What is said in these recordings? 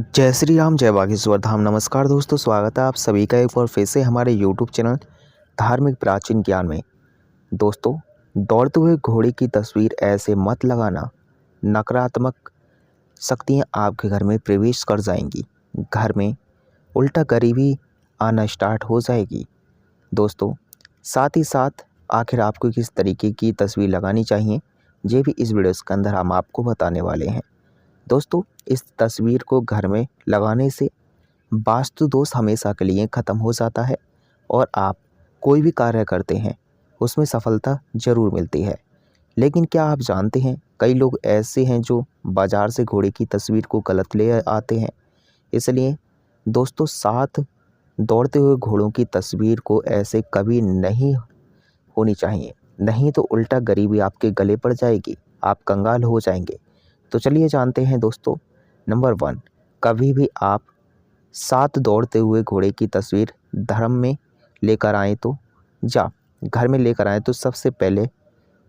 जय श्री राम, जय बागेश्वर धाम। नमस्कार दोस्तों, स्वागत है आप सभी का एक बार फिर से हमारे यूट्यूब चैनल धार्मिक प्राचीन ज्ञान में। दोस्तों, दौड़ते हुए घोड़े की तस्वीर ऐसे मत लगाना, नकारात्मक शक्तियाँ आपके घर में प्रवेश कर जाएंगी। घर में उल्टा गरीबी आना स्टार्ट हो जाएगी। दोस्तों, साथ ही साथ आखिर आपको किस तरीके की तस्वीर लगानी चाहिए, ये भी इस वीडियो के अंदर हम आपको बताने वाले हैं। दोस्तों, इस तस्वीर को घर में लगाने से वास्तु दोष हमेशा के लिए ख़त्म हो जाता है और आप कोई भी कार्य करते हैं उसमें सफलता ज़रूर मिलती है। लेकिन क्या आप जानते हैं, कई लोग ऐसे हैं जो बाज़ार से घोड़े की तस्वीर को गलत ले आते हैं। इसलिए दोस्तों, साथ दौड़ते हुए घोड़ों की तस्वीर को ऐसे कभी नहीं होनी चाहिए, नहीं तो उल्टा गरीबी आपके गले पड़ जाएगी, आप कंगाल हो जाएंगे। तो चलिए जानते हैं दोस्तों। नंबर 1, कभी भी आप साथ दौड़ते हुए घोड़े की तस्वीर धर्म में लेकर आएँ तो या घर में लेकर आएँ तो सबसे पहले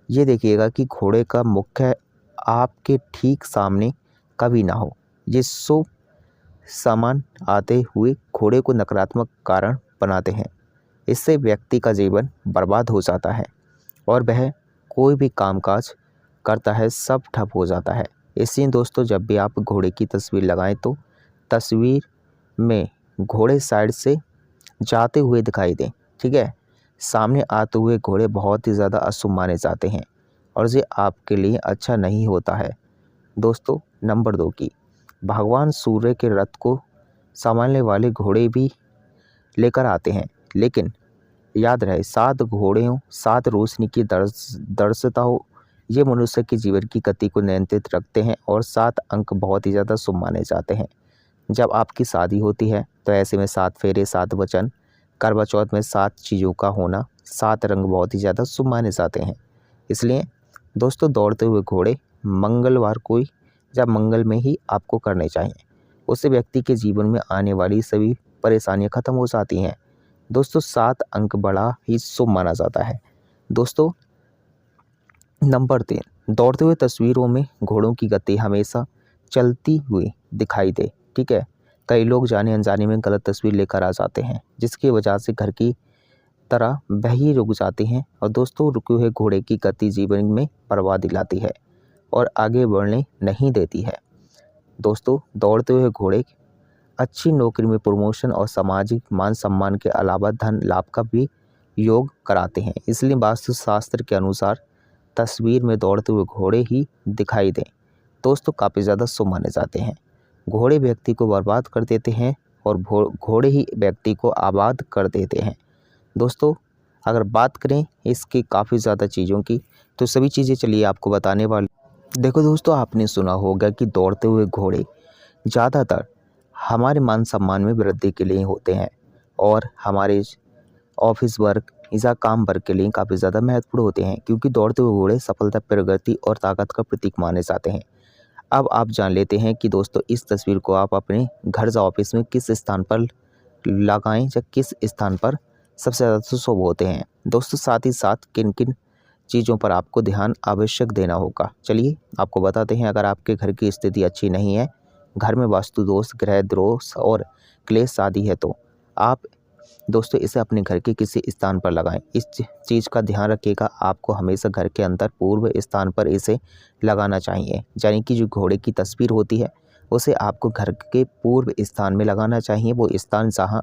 ये देखिएगा कि घोड़े का मुख्य आपके ठीक सामने कभी ना हो। ये शुभ सामान आते हुए घोड़े को नकारात्मक कारण बनाते हैं। इससे व्यक्ति का जीवन बर्बाद हो जाता है और वह कोई भी कामकाज करता है सब ठप हो जाता है। इसलिए दोस्तों, जब भी आप घोड़े की तस्वीर लगाएं तो तस्वीर में घोड़े साइड से जाते हुए दिखाई दें, ठीक है। सामने आते हुए घोड़े बहुत ही ज़्यादा अशुभ माने जाते हैं और ये आपके लिए अच्छा नहीं होता है। दोस्तों, नंबर 2 की भगवान सूर्य के रथ को संभालने वाले घोड़े भी लेकर आते हैं, लेकिन याद रहे 7 घोड़ों 7 रोशनी की दर्शता हो। ये मनुष्य के जीवन की गति को नियंत्रित रखते हैं और 7 अंक बहुत ही ज़्यादा शुभ माने जाते हैं। जब आपकी शादी होती है तो ऐसे में 7 फेरे, 7 वचन, करवा चौथ में 7 चीज़ों का होना, 7 रंग बहुत ही ज़्यादा शुभ माने जाते हैं। इसलिए दोस्तों, दौड़ते हुए घोड़े मंगलवार को या मंगल में ही आपको करने चाहिए। उससे व्यक्ति के जीवन में आने वाली सभी परेशानियां खत्म हो जाती हैं। दोस्तों, 7 अंक बड़ा ही शुभ माना जाता है। दोस्तों, नंबर 3, दौड़ते हुए तस्वीरों में घोड़ों की गति हमेशा चलती हुई दिखाई दे, ठीक है। कई लोग जाने अनजाने में गलत तस्वीर लेकर आ जाते हैं, जिसकी वजह से घर की तरह वही रुक जाते हैं और दोस्तों, रुके हुए घोड़े की गति जीवन में बर्बादी लाती है और आगे बढ़ने नहीं देती है। दोस्तों, दौड़ते हुए घोड़े अच्छी नौकरी में प्रमोशन और सामाजिक मान सम्मान के अलावा धन लाभ का भी योग कराते हैं। इसलिए वास्तुशास्त्र के अनुसार तस्वीर में दौड़ते हुए घोड़े ही दिखाई दें दोस्तों काफ़ी ज़्यादा शुभ माने जाते हैं। घोड़े व्यक्ति को बर्बाद कर देते हैं और घोड़े ही व्यक्ति को आबाद कर देते हैं। दोस्तों, अगर बात करें इसकी काफ़ी ज़्यादा चीज़ों की, तो सभी चीज़ें चलिए आपको बताने वाले। देखो दोस्तों, आपने सुना होगा कि दौड़ते हुए घोड़े ज़्यादातर हमारे मान सम्मान में वृद्धि के लिए होते हैं और हमारे ऑफिस वर्क या काम वर्क के लिए काफ़ी ज़्यादा महत्वपूर्ण होते हैं, क्योंकि दौड़ते हुए घोड़े सफलता, प्रगति और ताकत का प्रतीक माने जाते हैं। अब आप जान लेते हैं कि दोस्तों, इस तस्वीर को आप अपने घर या ऑफिस में किस स्थान पर लगाएं या किस स्थान पर सबसे ज़्यादा शुभ होते हैं। दोस्तों, साथ ही साथ किन किन चीज़ों पर आपको ध्यान आवश्यक देना होगा, चलिए आपको बताते हैं। अगर आपके घर की स्थिति अच्छी नहीं है, घर में वास्तु दोष, ग्रह दोष और क्लेश आदि है, तो आप दोस्तों इसे अपने घर के किसी स्थान पर लगाएं। इस चीज़ का ध्यान रखिएगा, आपको हमेशा घर के अंदर पूर्व स्थान पर इसे लगाना चाहिए। यानी कि जो घोड़े की तस्वीर होती है उसे आपको घर के पूर्व स्थान में लगाना चाहिए। वो स्थान जहाँ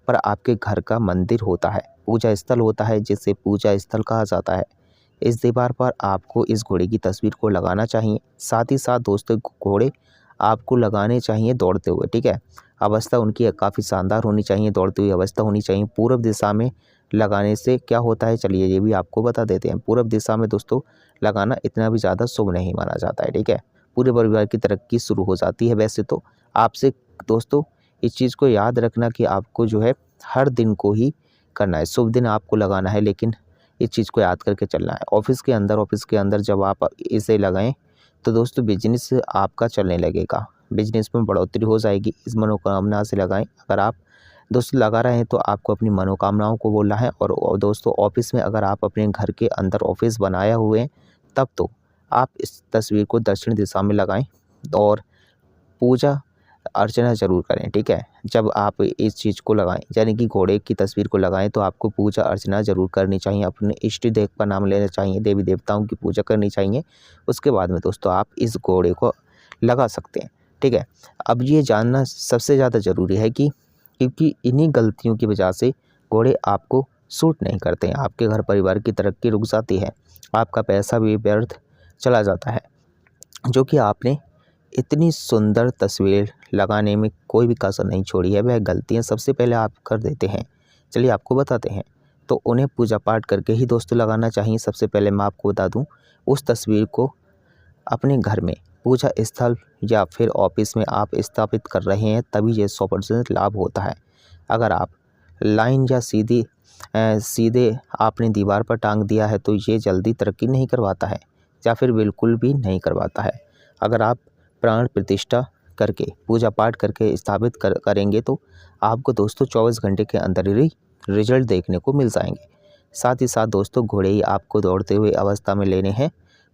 पर आपके घर का मंदिर होता है, पूजा स्थल होता है, जिसे पूजा स्थल कहा जाता है, इस दीवार पर आपको इस घोड़े की तस्वीर को लगाना चाहिए। साथ ही साथ दोस्तों, घोड़े आपको लगाने चाहिए दौड़ते हुए, ठीक है। अवस्था उनकी काफ़ी शानदार होनी चाहिए, दौड़ती हुई अवस्था होनी चाहिए। पूर्व दिशा में लगाने से क्या होता है, चलिए ये भी आपको बता देते हैं। पूर्व दिशा में दोस्तों लगाना इतना भी ज़्यादा शुभ नहीं माना जाता है, ठीक है। पूरे परिवार की तरक्की शुरू हो जाती है। वैसे तो आपसे दोस्तों इस चीज़ को याद रखना कि आपको जो है हर दिन को ही करना है, शुभ दिन आपको लगाना है, लेकिन इस चीज़ को याद करके चलना है। ऑफिस के अंदर जब आप इसे लगाएं तो दोस्तों बिजनेस आपका चलने लगेगा, बिजनेस में बढ़ोतरी हो जाएगी। इस मनोकामना से लगाएं। अगर आप दोस्तों लगा रहे हैं तो आपको अपनी मनोकामनाओं को बोलना है। और दोस्तों, ऑफिस में अगर आप अपने घर के अंदर ऑफिस बनाया हुए हैं तब तो आप इस तस्वीर को दक्षिण दिशा में लगाएं और पूजा अर्चना ज़रूर करें, ठीक है। जब आप इस चीज़ को लगाएं, यानी कि घोड़े की तस्वीर को लगाएं, तो आपको पूजा अर्चना ज़रूर करनी चाहिए, अपने इष्ट देव का नाम लेना चाहिए, देवी देवताओं की पूजा करनी चाहिए। उसके बाद में दोस्तों आप इस घोड़े को लगा सकते हैं, ठीक है। अब ये जानना सबसे ज़्यादा ज़रूरी है कि क्योंकि इन्हीं गलतियों की वजह से घोड़े आपको सूट नहीं करते हैं, आपके घर परिवार की तरक्की रुक जाती है, आपका पैसा भी व्यर्थ चला जाता है। जो कि आपने इतनी सुंदर तस्वीर लगाने में कोई भी कसर नहीं छोड़ी है, वह गलतियाँ सबसे पहले आप कर देते हैं। चलिए आपको बताते हैं। तो उन्हें पूजा पाठ करके ही दोस्तों लगाना चाहिए। सबसे पहले मैं आपको बता दूं, उस तस्वीर को अपने घर में पूजा स्थल या फिर ऑफिस में आप स्थापित कर रहे हैं, तभी ये 100% लाभ होता है। अगर आप लाइन या सीधे आपने दीवार पर टांग दिया है, तो ये जल्दी तरक्की नहीं करवाता है या फिर बिल्कुल भी नहीं करवाता है। अगर आप प्राण प्रतिष्ठा करके पूजा पाठ करके स्थापित करेंगे, तो आपको दोस्तों 24 घंटे के अंदर ही रिजल्ट देखने को मिल जाएंगे। साथ ही साथ दोस्तों घोड़े ही आपको दौड़ते हुए अवस्था में लेने हैं,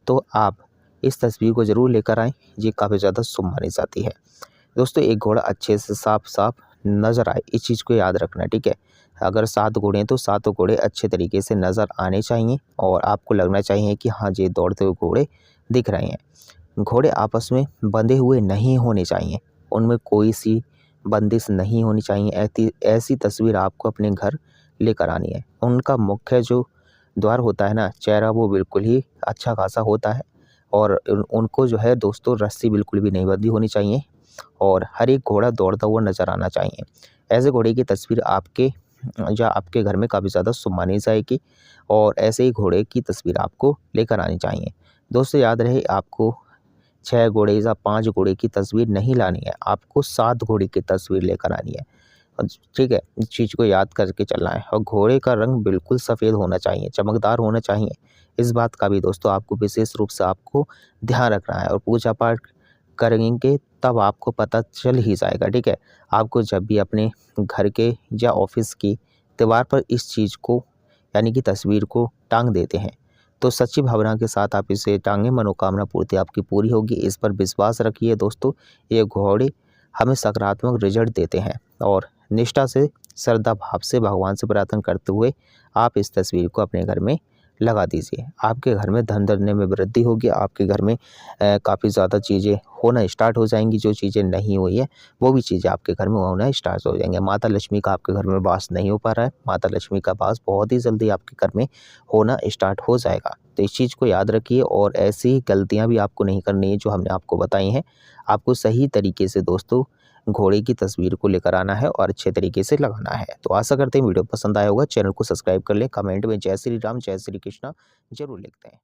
तो आप इस तस्वीर को ज़रूर लेकर आएँ, ये काफ़ी ज़्यादा शुभ मानी जाती है। दोस्तों एक घोड़ा अच्छे से साफ नज़र आए, इस चीज़ को याद रखना, ठीक है। अगर 7 घोड़े हैं तो 7 घोड़े अच्छे तरीके से नज़र आने चाहिए और आपको लगना चाहिए कि हाँ, ये दौड़ते हुए घोड़े दिख रहे हैं। घोड़े आपस में बंधे हुए नहीं होने चाहिए, उनमें कोई सी बंदिश नहीं होनी चाहिए। ऐसी तस्वीर आपको अपने घर लेकर आनी है। उनका मुख्य जो द्वार होता है ना, चेहरा, वो बिल्कुल ही अच्छा खासा होता है और उनको जो है दोस्तों रस्सी बिल्कुल भी नहीं बंधी होनी चाहिए और हर एक घोड़ा दौड़ता हुआ नज़र आना चाहिए। ऐसे घोड़े की तस्वीर आपके घर में काफ़ी ज़्यादा शुभ मानी जाएगी और ऐसे ही घोड़े की तस्वीर आपको लेकर आनी चाहिए। दोस्तों याद रहे, आपको 6 घोड़े या 5 घोड़े की तस्वीर नहीं लानी है, आपको 7 घोड़े की तस्वीर लेकर आनी है, ठीक है। इस चीज़ को याद करके चलना है और घोड़े का रंग बिल्कुल सफ़ेद होना चाहिए, चमकदार होना चाहिए। इस बात का भी दोस्तों आपको विशेष रूप से आपको ध्यान रखना है और पूजा पाठ करेंगे तब आपको पता चल ही जाएगा, ठीक है। आपको जब भी अपने घर के या ऑफिस की दीवार पर इस चीज़ को यानी कि तस्वीर को टांग देते हैं, तो सच्ची भावना के साथ आप इसे टांगे, मनोकामना पूर्ति आपकी पूरी होगी। इस पर विश्वास रखिए दोस्तों, ये घोड़े हमें सकारात्मक रिजल्ट देते हैं और निष्ठा से, श्रद्धा भाव से भगवान से प्रार्थना करते हुए आप इस तस्वीर को अपने घर में लगा दीजिए। आपके घर में धन धरने में वृद्धि होगी, आपके घर में काफ़ी ज़्यादा चीज़ें होना स्टार्ट हो जाएंगी। जो चीज़ें नहीं हुई है वो भी चीज़ें आपके घर में होना स्टार्ट हो जाएंगे। माता लक्ष्मी का आपके घर में वास नहीं हो पा रहा है, माता लक्ष्मी का वास बहुत ही जल्दी आपके घर में होना स्टार्ट हो जाएगा। तो इस चीज़ को याद रखिए और ऐसी गलतियाँ भी आपको नहीं करनी है जो हमने आपको बताई हैं। आपको सही तरीके से दोस्तों घोड़े की तस्वीर को लेकर आना है और अच्छे तरीके से लगाना है। तो आशा करते हैं वीडियो पसंद आया होगा। चैनल को सब्सक्राइब कर लें, कमेंट में जय श्री राम, जय श्री कृष्णा ज़रूर लिखते हैं।